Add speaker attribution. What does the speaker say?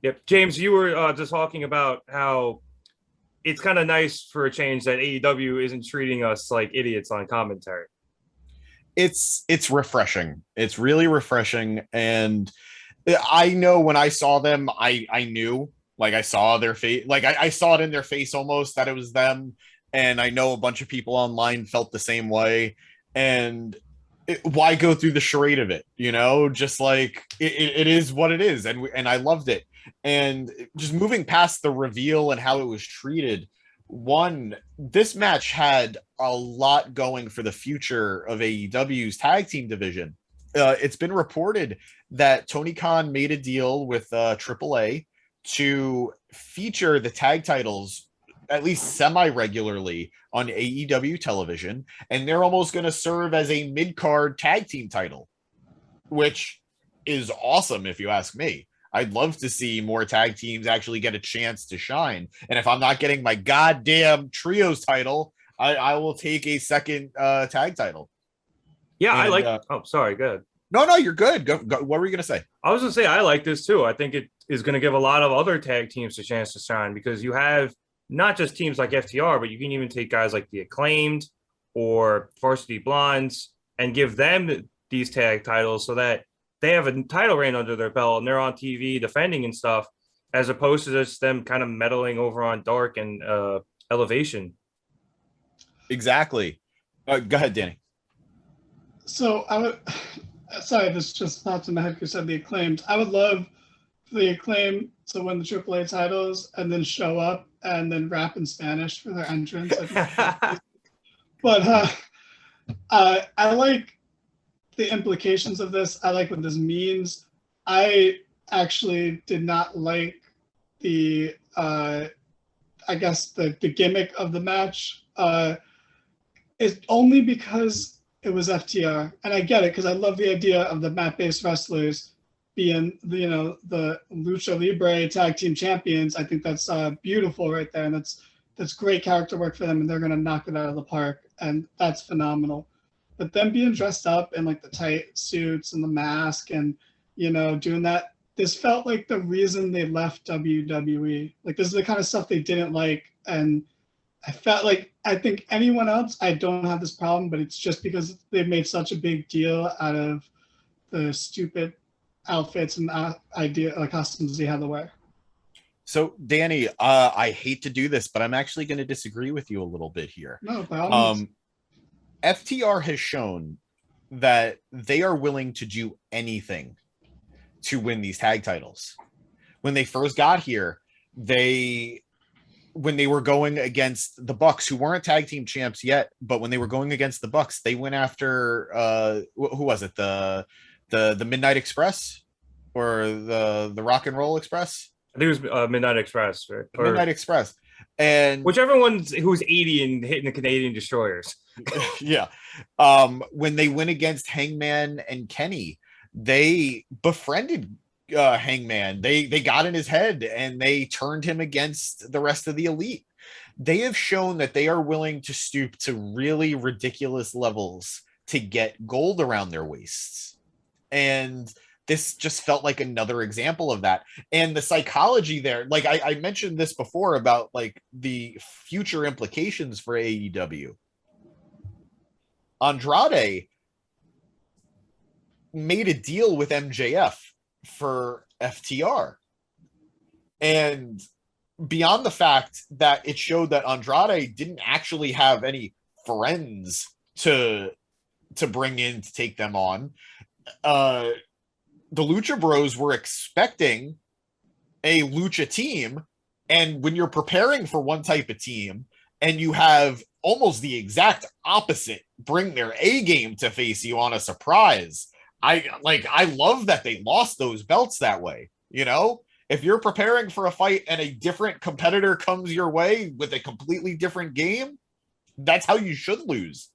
Speaker 1: Yep. James, you were just talking about how it's kind of nice for a change that AEW isn't treating us like idiots on commentary.
Speaker 2: It's refreshing. It's really refreshing, and I know when I saw them, I knew, like, I saw their face, like I saw it in their face almost that it was them, and I know a bunch of people online felt the same way. And why go through the charade of it? Just like it is what it is, and I loved it. And just moving past the reveal and how it was treated, one, this match had a lot going for the future of AEW's tag team division. It's been reported that Tony Khan made a deal with AAA to feature the tag titles at least semi regularly on AEW television, and they're almost going to serve as a mid card tag team title, which is awesome if you ask me. I'd love to see more tag teams actually get a chance to shine. And if I'm not getting my goddamn trios title, I will take a second tag title.
Speaker 1: Yeah, I
Speaker 2: And
Speaker 1: like. Oh, sorry. Good.
Speaker 2: no, you're good. Go. What were you gonna say?
Speaker 1: I was gonna say I like this too. I think it is going to give a lot of other tag teams a chance to shine because you have not just teams like FTR, but you can even take guys like the Acclaimed or Varsity Blondes and give them these tag titles so that they have a title reign under their belt and they're on TV defending and stuff, as opposed to just them kind of meddling over on Dark and Elevation.
Speaker 2: Exactly. Go ahead, Danny.
Speaker 3: So I would, sorry, this just popped in my head because you said the acclaimed. I would love the acclaim to win the AAA titles and then show up and then rap in Spanish for their entrance. But I like the implications of this. I like what this means. I actually did not like the, I guess, the gimmick of the match. It's only because it was FTR, and I get it because I love the idea of the mat-based wrestlers being the Lucha Libre tag team champions. I think that's beautiful right there, and that's great character work for them, and they're gonna knock it out of the park, and that's phenomenal. But them being dressed up in like the tight suits and the mask and doing that, this felt like the reason they left WWE. Like this is the kind of stuff they didn't like, and I felt like I think anyone else, I don't have this problem, but it's just because they made such a big deal out of the stupid outfits and idea like costumes they had to wear.
Speaker 2: So, Danny, I hate to do this, but I'm actually going to disagree with you a little bit here.
Speaker 3: No, by all means.
Speaker 2: FTR has shown that they are willing to do anything to win these tag titles. When they first got here, when they were going against the Bucks, who weren't tag team champs yet, but when they were going against the Bucks, they went after who was it? The Midnight Express or the Rock and Roll Express?
Speaker 1: I think it was Midnight Express, right?
Speaker 2: The Midnight Express. And
Speaker 1: whichever one's who's 80 and hitting the Canadian destroyers.
Speaker 2: Yeah. When they went against Hangman and Kenny, they befriended Hangman. They got in his head and they turned him against the rest of the elite. They have shown that they are willing to stoop to really ridiculous levels to get gold around their waists. And this just felt like another example of that. And the psychology there, like I mentioned this before about like the future implications for AEW. Andrade made a deal with MJF for FTR. And beyond the fact that it showed that Andrade didn't actually have any friends to bring in to take them on, the Lucha Bros were expecting a Lucha team. And when you're preparing for one type of team and you have almost the exact opposite bring their A game to face you on a surprise, I love that they lost those belts that way. If you're preparing for a fight and a different competitor comes your way with a completely different game, that's how you should lose.